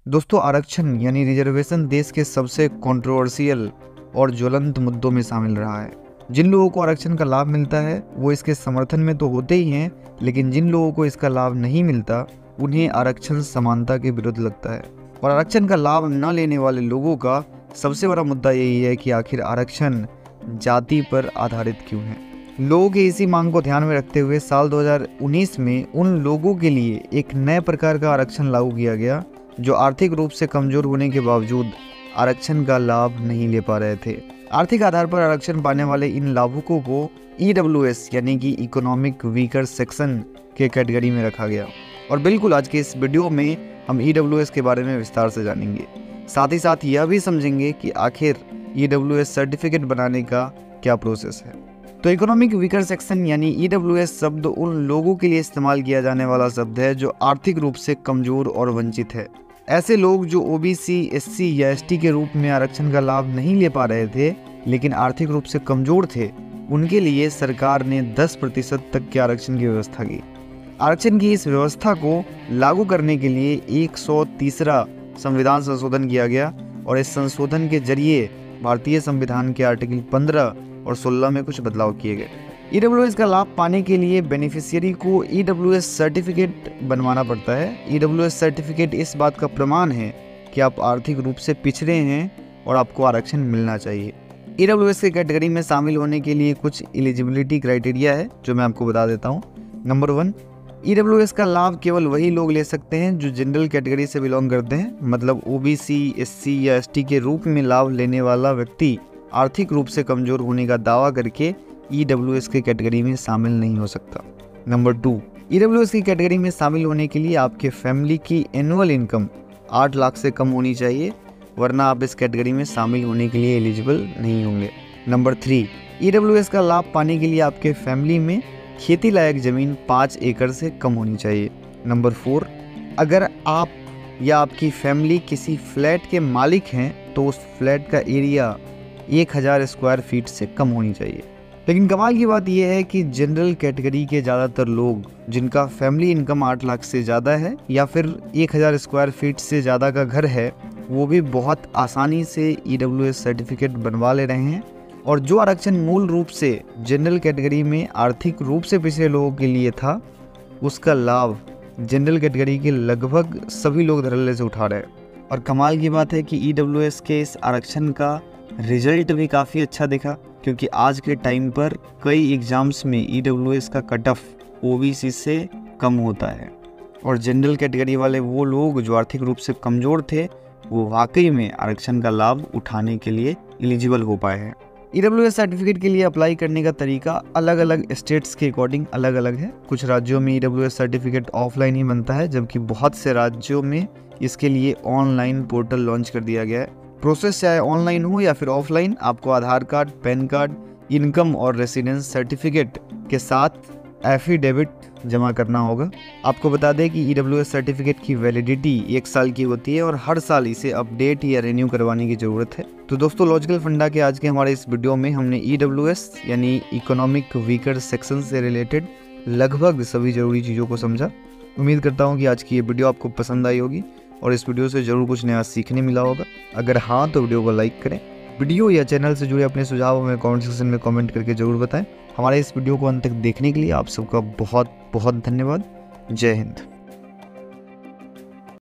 दोस्तों, आरक्षण यानी रिजर्वेशन देश के सबसे कंट्रोवर्शियल और ज्वलंत मुद्दों में शामिल रहा है। जिन लोगों को आरक्षण का लाभ मिलता है वो इसके समर्थन में तो होते ही हैं, लेकिन जिन लोगों को इसका लाभ नहीं मिलता उन्हें आरक्षण समानता के विरुद्ध लगता है। और आरक्षण का लाभ न लेने वाले लोगों का सबसे बड़ा मुद्दा यही है कि आखिर आरक्षण जाति पर आधारित क्यों है। लोगों की इसी मांग को ध्यान में रखते हुए साल 2019 में उन लोगों के लिए एक नए प्रकार का आरक्षण लागू किया गया जो आर्थिक रूप से कमजोर होने के बावजूद आरक्षण का लाभ नहीं ले पा रहे थे। आर्थिक आधार पर आरक्षण पाने वाले इन लाभुकों को EWS यानी कि इकोनॉमिक वीकर सेक्शन के कैटेगरी में रखा गया। और बिल्कुल आज के इस वीडियो में हम EWS के बारे में विस्तार से जानेंगे। साथ ही साथ यह भी समझेंगे कि आखिर EWS सर्टिफिकेट बनाने का क्या प्रोसेस है। तो इकोनॉमिक वीकर सेक्शन यानी EWS शब्द उन लोगों के लिए इस्तेमाल किया जाने वाला शब्द है जो आर्थिक रूप से कमजोर और वंचित है। ऐसे लोग जो OBC, SC या ST के रूप में आरक्षण का लाभ नहीं ले पा रहे थे लेकिन आर्थिक रूप से कमजोर थे, उनके लिए सरकार ने 10% तक के आरक्षण की व्यवस्था की। आरक्षण की इस व्यवस्था को लागू करने के लिए 130वां संविधान संशोधन किया गया और इस संशोधन के जरिए भारतीय संविधान के आर्टिकल 15 और 16 में कुछ बदलाव किए गए। EWS का लाभ पाने के लिए बेनिफिशियरी को EWS सर्टिफिकेट बनवाना पड़ता है। EWS सर्टिफिकेट इस बात का प्रमाण है कि आप आर्थिक रूप से पिछड़े हैं और आपको आरक्षण मिलना चाहिए। EWS के कैटेगरी में शामिल होने के लिए कुछ एलिजिबिलिटी क्राइटेरिया है जो मैं आपको बता देता हूँ। नंबर 1, EWS का लाभ केवल वही लोग ले सकते हैं जो जनरल कैटेगरी से बिलोंग करते हैं, मतलब OBC, SC या ST के रूप में लाभ लेने वाला व्यक्ति आर्थिक रूप से कमजोर होने का दावा करके EWS के कैटेगरी में शामिल नहीं हो सकता। नंबर 2, EWS की कैटेगरी में शामिल होने के लिए आपके फैमिली की एनुअल इनकम 8 लाख से कम होनी चाहिए, वरना आप इस कैटेगरी में शामिल होने के लिए एलिजिबल नहीं होंगे। नंबर 3, EWS का लाभ पाने के लिए आपके फैमिली में खेती लायक ज़मीन 5 एकड़ से कम होनी चाहिए। नंबर 4, अगर आप या आपकी फैमिली किसी फ्लैट के मालिक हैं तो उस फ्लैट का एरिया 1000 स्क्वायर फीट से कम होनी चाहिए। लेकिन कमाल की बात यह है कि जनरल कैटेगरी के ज़्यादातर लोग जिनका फैमिली इनकम 8 लाख से ज़्यादा है या फिर 1000 स्क्वायर फीट से ज़्यादा का घर है, वो भी बहुत आसानी से EWS सर्टिफिकेट बनवा ले रहे हैं। और जो आरक्षण मूल रूप से जनरल कैटेगरी में आर्थिक रूप से पिछड़े लोगों के लिए था, उसका लाभ जनरल कैटेगरी के लगभग सभी लोग धड़ल्ले से उठा रहे हैं। और कमाल की बात है कि EWS के इस आरक्षण का रिजल्ट भी काफ़ी अच्छा दिखा, क्योंकि आज के टाइम पर कई एग्ज़ाम्स में EWS का कट ऑफ OBC से कम होता है और जनरल कैटेगरी वाले वो लोग जो आर्थिक रूप से कमज़ोर थे वो वाकई में आरक्षण का लाभ उठाने के लिए एलिजिबल हो पाए हैं। EWS सर्टिफिकेट के लिए अप्लाई करने का तरीका अलग अलग स्टेट्स के अकॉर्डिंग अलग अलग है। कुछ राज्यों में EWS सर्टिफिकेट ऑफलाइन ही बनता है, जबकि बहुत से राज्यों में इसके लिए ऑनलाइन पोर्टल लॉन्च कर दिया गया है। प्रोसेस चाहे ऑनलाइन हो या फिर ऑफलाइन, आपको आधार कार्ड, पैन कार्ड, इनकम और रेसिडेंस सर्टिफिकेट के साथ एफिडेविट जमा करना होगा। आपको बता दें कि EWS सर्टिफिकेट की वैलिडिटी 1 साल की होती है और हर साल इसे अपडेट या रिन्यू करवाने की ज़रूरत है। तो दोस्तों, लॉजिकल फंडा के आज के हमारे इस वीडियो में हमने EWS यानी इकोनॉमिक वीकर सेक्शन से रिलेटेड लगभग सभी ज़रूरी चीज़ों को समझा। उम्मीद करता हूँ कि आज की ये वीडियो आपको पसंद आई होगी और इस वीडियो से ज़रूर कुछ नया सीखने मिला होगा। अगर हाँ तो वीडियो को लाइक करें। वीडियो या चैनल से जुड़े अपने सुझाव हमें कमेंट सेक्शन में कमेंट करके ज़रूर बताएं। हमारे इस वीडियो को अंत तक देखने के लिए आप सबका बहुत बहुत धन्यवाद। जय हिंद।